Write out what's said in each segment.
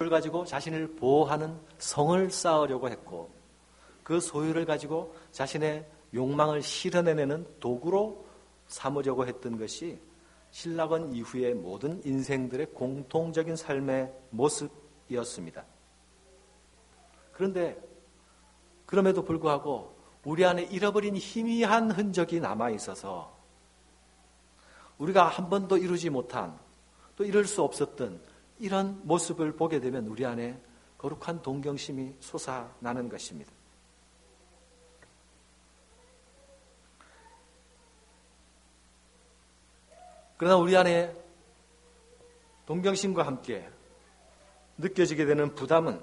그걸 가지고 자신을 보호하는 성을 쌓으려고 했고 그 소유를 가지고 자신의 욕망을 실현해내는 도구로 삼으려고 했던 것이 신라건 이후의 모든 인생들의 공통적인 삶의 모습이었습니다. 그런데 그럼에도 불구하고 우리 안에 잃어버린 희미한 흔적이 남아있어서 우리가 한 번도 이루지 못한 또 이룰 수 없었던 이런 모습을 보게 되면 우리 안에 거룩한 동경심이 솟아나는 것입니다. 그러나 우리 안에 동경심과 함께 느껴지게 되는 부담은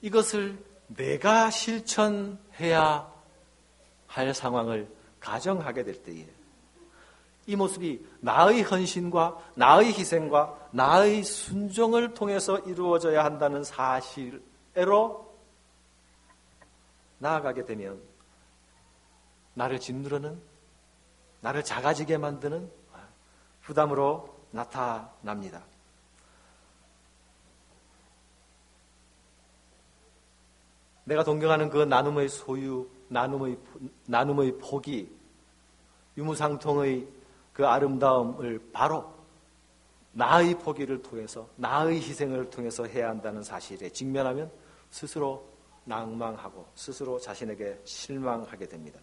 이것을 내가 실천해야 할 상황을 가정하게 될 때에 이 모습이 나의 헌신과 나의 희생과 나의 순종을 통해서 이루어져야 한다는 사실로 나아가게 되면 나를 짓누르는, 나를 작아지게 만드는 부담으로 나타납니다. 내가 동경하는 그 나눔의 소유, 나눔의 폭이 유무상통의 그 아름다움을 바로 나의 포기를 통해서 나의 희생을 통해서 해야 한다는 사실에 직면하면 스스로 낭망하고 스스로 자신에게 실망하게 됩니다.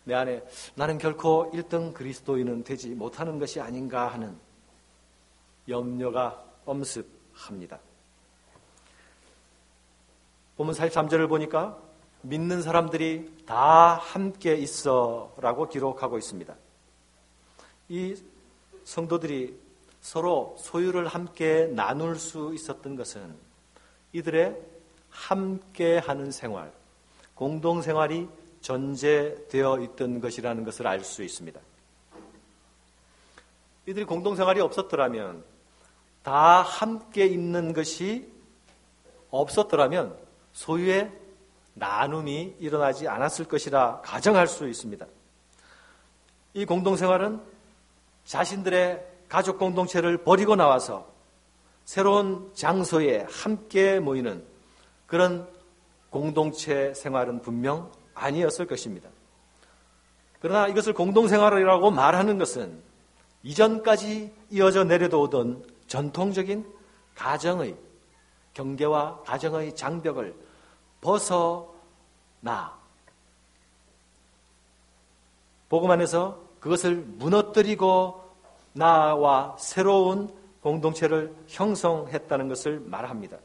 내 안에 나는 결코 1등 그리스도인은 되지 못하는 것이 아닌가 하는 염려가 엄습합니다. 본문 43절을 보니까 믿는 사람들이 다 함께 있어 라고 기록하고 있습니다. 이 성도들이 서로 소유를 함께 나눌 수 있었던 것은 이들의 함께하는 생활, 공동생활이 전제되어 있던 것이라는 것을 알 수 있습니다. 이들이 공동생활이 없었더라면, 다 함께 있는 것이 없었더라면 소유의 나눔이 일어나지 않았을 것이라 가정할 수 있습니다. 이 공동생활은 자신들의 가족 공동체를 버리고 나와서 새로운 장소에 함께 모이는 그런 공동체 생활은 분명 아니었을 것입니다. 그러나 이것을 공동생활이라고 말하는 것은 이전까지 이어져 내려오던 전통적인 가정의 경계와 가정의 장벽을 벗어나 복음 안에서 그것을 무너뜨리고 나와 새로운 공동체를 형성했다는 것을 말합니다.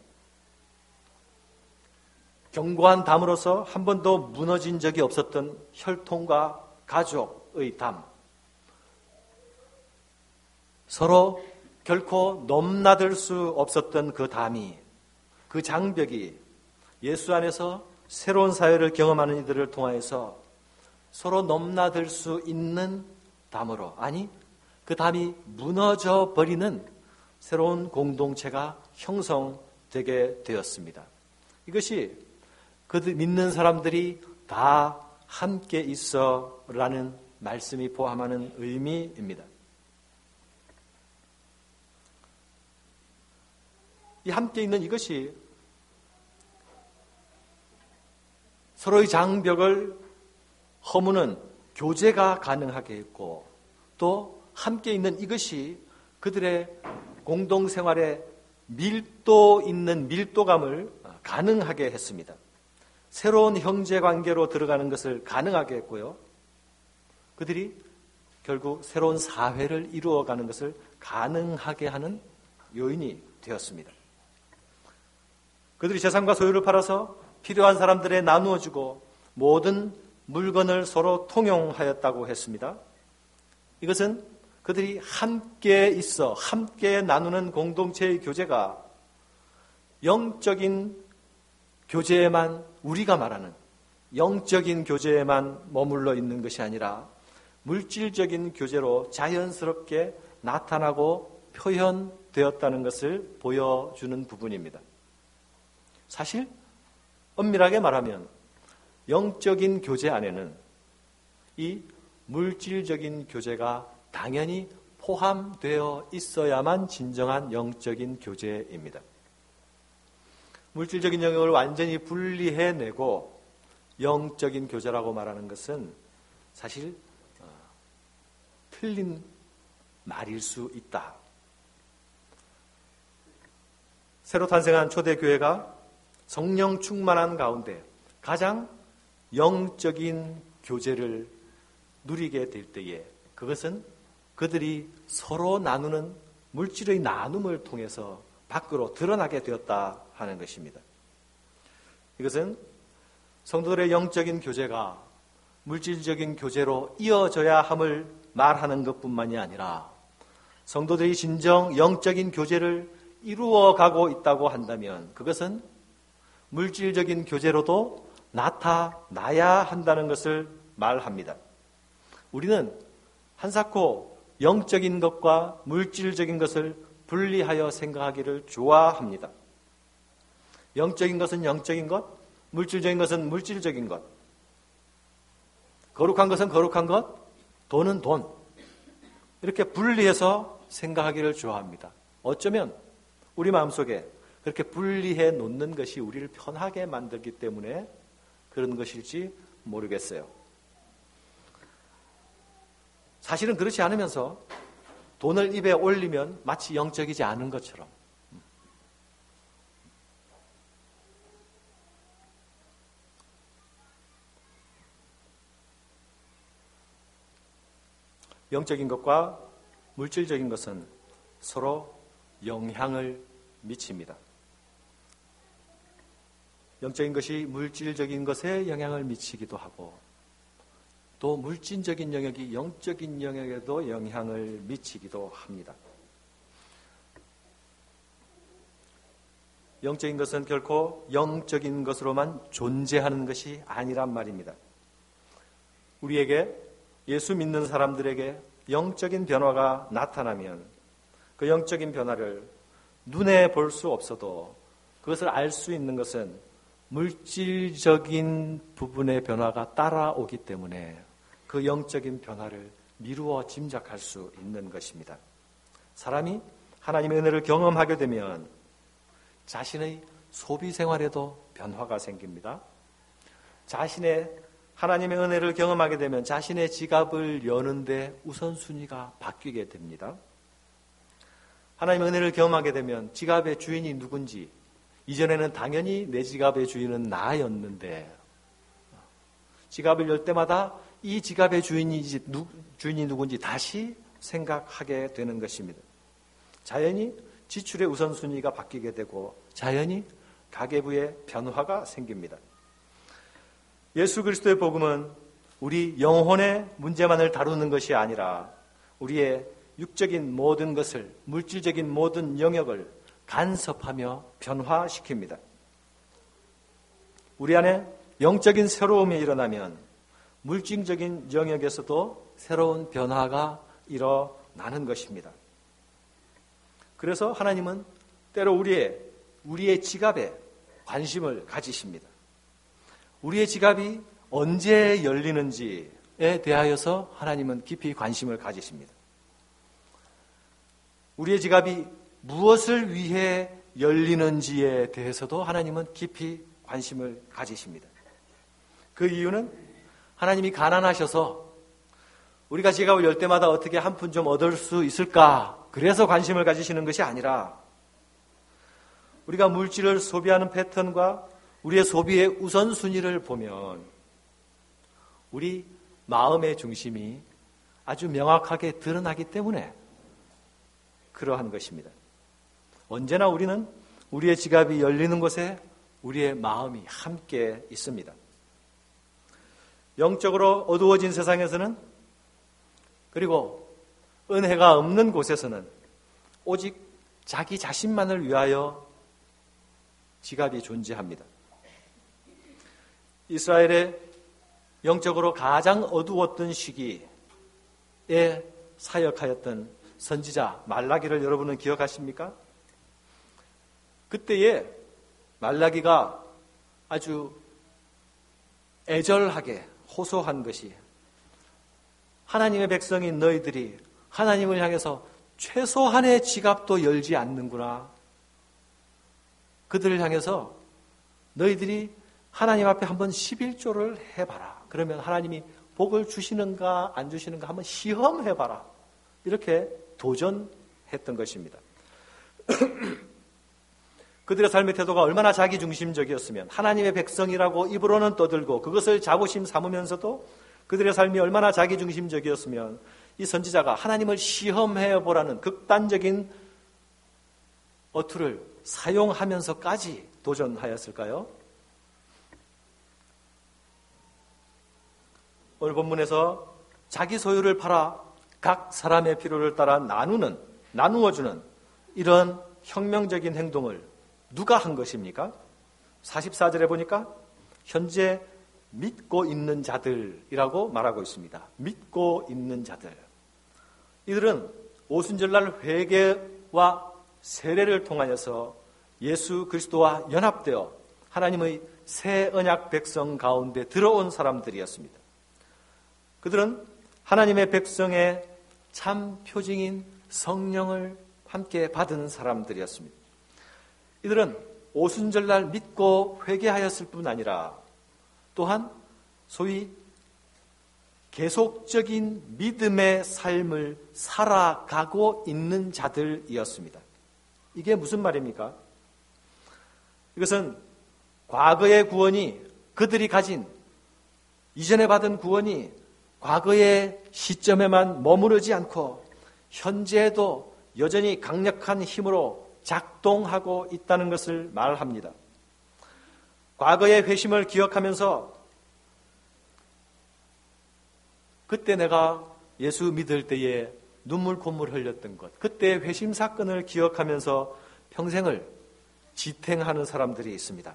견고한 담으로서 한 번도 무너진 적이 없었던 혈통과 가족의 담, 서로 결코 넘나들 수 없었던 그 담이, 그 장벽이 예수 안에서 새로운 사회를 경험하는 이들을 통하여서 서로 넘나들 수 있는 담으로, 아니 그 담이 무너져 버리는 새로운 공동체가 형성되게 되었습니다. 이것이 그 믿는 사람들이 다 함께 있어라는 말씀이 포함하는 의미입니다. 이 함께 있는 이것이 서로의 장벽을 허무는 교제가 가능하게 했고, 또 함께 있는 이것이 그들의 공동생활에 밀도 있는 밀도감을 가능하게 했습니다. 새로운 형제관계로 들어가는 것을 가능하게 했고요. 그들이 결국 새로운 사회를 이루어가는 것을 가능하게 하는 요인이 되었습니다. 그들이 재산과 소유를 팔아서 필요한 사람들에 나누어주고 모든 물건을 서로 통용하였다고 했습니다. 이것은 그들이 함께 있어 함께 나누는 공동체의 교제가 영적인 교제에만, 우리가 말하는 영적인 교제에만 머물러 있는 것이 아니라 물질적인 교제로 자연스럽게 나타나고 표현되었다는 것을 보여주는 부분입니다. 사실 엄밀하게 말하면 영적인 교제 안에는 이 물질적인 교제가 당연히 포함되어 있어야만 진정한 영적인 교제입니다. 물질적인 영역을 완전히 분리해내고 영적인 교제라고 말하는 것은 사실 틀린 말일 수 있다. 새로 탄생한 초대교회가 성령 충만한 가운데 가장 영적인 교제를 누리게 될 때에 그것은 그들이 서로 나누는 물질의 나눔을 통해서 밖으로 드러나게 되었다 하는 것입니다. 이것은 성도들의 영적인 교제가 물질적인 교제로 이어져야 함을 말하는 것뿐만이 아니라 성도들이 진정 영적인 교제를 이루어가고 있다고 한다면 그것은 물질적인 교제로도 나타나야 한다는 것을 말합니다. 우리는 한사코 영적인 것과 물질적인 것을 분리하여 생각하기를 좋아합니다. 영적인 것은 영적인 것, 물질적인 것은 물질적인 것, 거룩한 것은 거룩한 것, 돈은 돈. 이렇게 분리해서 생각하기를 좋아합니다. 어쩌면 우리 마음속에 그렇게 분리해 놓는 것이 우리를 편하게 만들기 때문에 그런 것일지 모르겠어요. 사실은 그렇지 않으면서 돈을 입에 올리면 마치 영적이지 않은 것처럼 영적인 것과 물질적인 것은 서로 영향을 미칩니다. 영적인 것이 물질적인 것에 영향을 미치기도 하고 또 물질적인 영역이 영적인 영역에도 영향을 미치기도 합니다. 영적인 것은 결코 영적인 것으로만 존재하는 것이 아니란 말입니다. 우리에게 예수 믿는 사람들에게 영적인 변화가 나타나면 그 영적인 변화를 눈에 볼 수 없어도 그것을 알 수 있는 것은 물질적인 부분의 변화가 따라오기 때문에 그 영적인 변화를 미루어 짐작할 수 있는 것입니다. 사람이 하나님의 은혜를 경험하게 되면 자신의 소비 생활에도 변화가 생깁니다. 자신의 하나님의 은혜를 경험하게 되면 자신의 지갑을 여는데 우선순위가 바뀌게 됩니다. 하나님의 은혜를 경험하게 되면 지갑의 주인이 누군지, 이전에는 당연히 내 지갑의 주인은 나였는데 지갑을 열 때마다 이 지갑의 주인이 누군지 다시 생각하게 되는 것입니다. 자연히 지출의 우선순위가 바뀌게 되고 자연히 가계부의 변화가 생깁니다. 예수 그리스도의 복음은 우리 영혼의 문제만을 다루는 것이 아니라 우리의 육적인 모든 것을, 물질적인 모든 영역을 간섭하며 변화시킵니다. 우리 안에 영적인 새로움이 일어나면 물질적인 영역에서도 새로운 변화가 일어나는 것입니다. 그래서 하나님은 때로 우리의 지갑에 관심을 가지십니다. 우리의 지갑이 언제 열리는지에 대하여서 하나님은 깊이 관심을 가지십니다. 우리의 지갑이 무엇을 위해 열리는지에 대해서도 하나님은 깊이 관심을 가지십니다. 그 이유는 하나님이 가난하셔서 우리가 지갑을 열 때마다 어떻게 한 푼 좀 얻을 수 있을까? 그래서 관심을 가지시는 것이 아니라 우리가 물질을 소비하는 패턴과 우리의 소비의 우선순위를 보면 우리 마음의 중심이 아주 명확하게 드러나기 때문에 그러한 것입니다. 언제나 우리는 우리의 지갑이 열리는 곳에 우리의 마음이 함께 있습니다. 영적으로 어두워진 세상에서는 그리고 은혜가 없는 곳에서는 오직 자기 자신만을 위하여 지갑이 존재합니다. 이스라엘의 영적으로 가장 어두웠던 시기에 사역하였던 선지자 말라기를 여러분은 기억하십니까? 그때에 말라기가 아주 애절하게 호소한 것이 하나님의 백성인 너희들이 하나님을 향해서 최소한의 지갑도 열지 않는구나. 그들을 향해서 너희들이 하나님 앞에 한번 11조를 해봐라. 그러면 하나님이 복을 주시는가 안 주시는가 한번 시험해봐라. 이렇게 도전했던 것입니다. 그들의 삶의 태도가 얼마나 자기중심적이었으면 하나님의 백성이라고 입으로는 떠들고 그것을 자부심 삼으면서도 그들의 삶이 얼마나 자기중심적이었으면 이 선지자가 하나님을 시험해보라는 극단적인 어투를 사용하면서까지 도전하였을까요? 오늘 본문에서 자기 소유를 팔아 각 사람의 필요를 따라 나누어주는 이런 혁명적인 행동을 누가 한 것입니까? 44절에 보니까 현재 믿고 있는 자들이라고 말하고 있습니다. 믿고 있는 자들. 이들은 오순절날 회개와 세례를 통하여서 예수 그리스도와 연합되어 하나님의 새 언약 백성 가운데 들어온 사람들이었습니다. 그들은 하나님의 백성의 참 표징인 성령을 함께 받은 사람들이었습니다. 이들은 오순절날 믿고 회개하였을 뿐 아니라 또한 소위 계속적인 믿음의 삶을 살아가고 있는 자들이었습니다. 이게 무슨 말입니까? 이것은 과거의 구원이 그들이 가진 이전에 받은 구원이 과거의 시점에만 머무르지 않고 현재에도 여전히 강력한 힘으로 작동하고 있다는 것을 말합니다. 과거의 회심을 기억하면서 그때 내가 예수 믿을 때에 눈물 콧물 흘렸던 것, 그때 회심 사건을 기억하면서 평생을 지탱하는 사람들이 있습니다.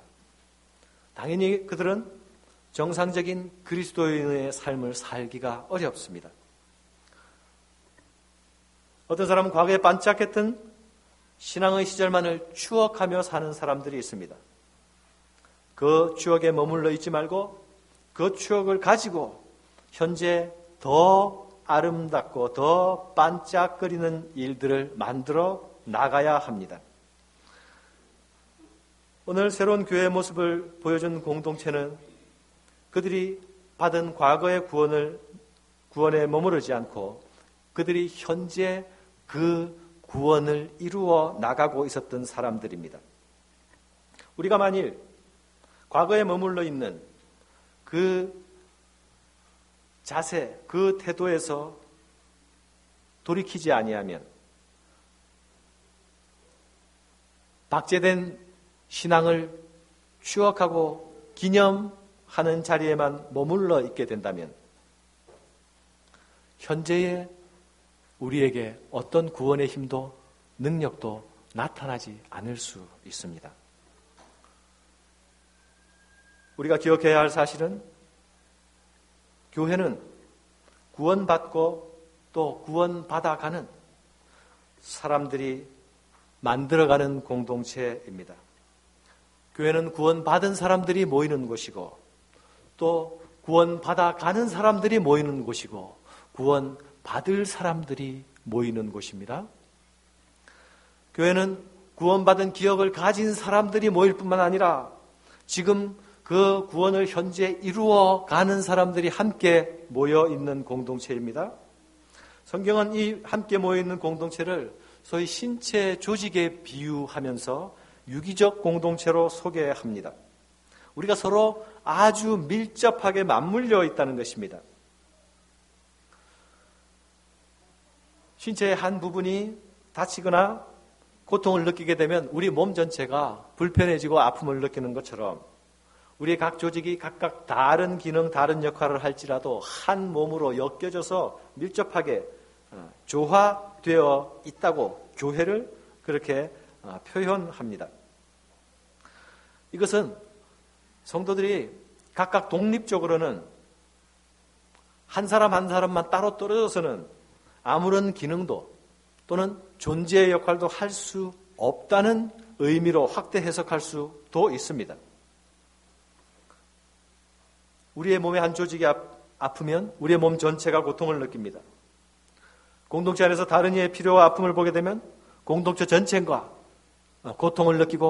당연히 그들은 정상적인 그리스도인의 삶을 살기가 어렵습니다. 어떤 사람은 과거에 반짝했던 신앙의 시절만을 추억하며 사는 사람들이 있습니다. 그 추억에 머물러 있지 말고 그 추억을 가지고 현재 더 아름답고 더 반짝거리는 일들을 만들어 나가야 합니다. 오늘 새로운 교회의 모습을 보여준 공동체는 그들이 받은 과거의 구원에 머무르지 않고 그들이 현재 그 구원을 이루어 나가고 있었던 사람들입니다. 우리가 만일 과거에 머물러 있는 그 자세, 그 태도에서 돌이키지 아니하면 박제된 신앙을 추억하고 기념하는 자리에만 머물러 있게 된다면 현재의 우리에게 어떤 구원의 힘도 능력도 나타나지 않을 수 있습니다. 우리가 기억해야 할 사실은 교회는 구원받고 또 구원받아가는 사람들이 만들어가는 공동체입니다. 교회는 구원받은 사람들이 모이는 곳이고 또 구원받아가는 사람들이 모이는 곳이고 구원받을 사람들이 모이는 곳입니다. 교회는 구원받은 기억을 가진 사람들이 모일 뿐만 아니라 지금 그 구원을 현재 이루어가는 사람들이 함께 모여있는 공동체입니다. 성경은 이 함께 모여있는 공동체를 소위 신체 조직에 비유하면서 유기적 공동체로 소개합니다. 우리가 서로 아주 밀접하게 맞물려 있다는 것입니다. 신체의 한 부분이 다치거나 고통을 느끼게 되면 우리 몸 전체가 불편해지고 아픔을 느끼는 것처럼 우리의 각 조직이 각각 다른 기능, 다른 역할을 할지라도 한 몸으로 엮여져서 밀접하게 조화되어 있다고 교회를 그렇게 표현합니다. 이것은 성도들이 각각 독립적으로는 한 사람 한 사람만 따로 떨어져서는 아무런 기능도 또는 존재의 역할도 할 수 없다는 의미로 확대 해석할 수도 있습니다. 우리의 몸의 한 조직이 아프면 우리의 몸 전체가 고통을 느낍니다. 공동체 안에서 다른 이의 필요와 아픔을 보게 되면 공동체 전체가 고통을 느끼고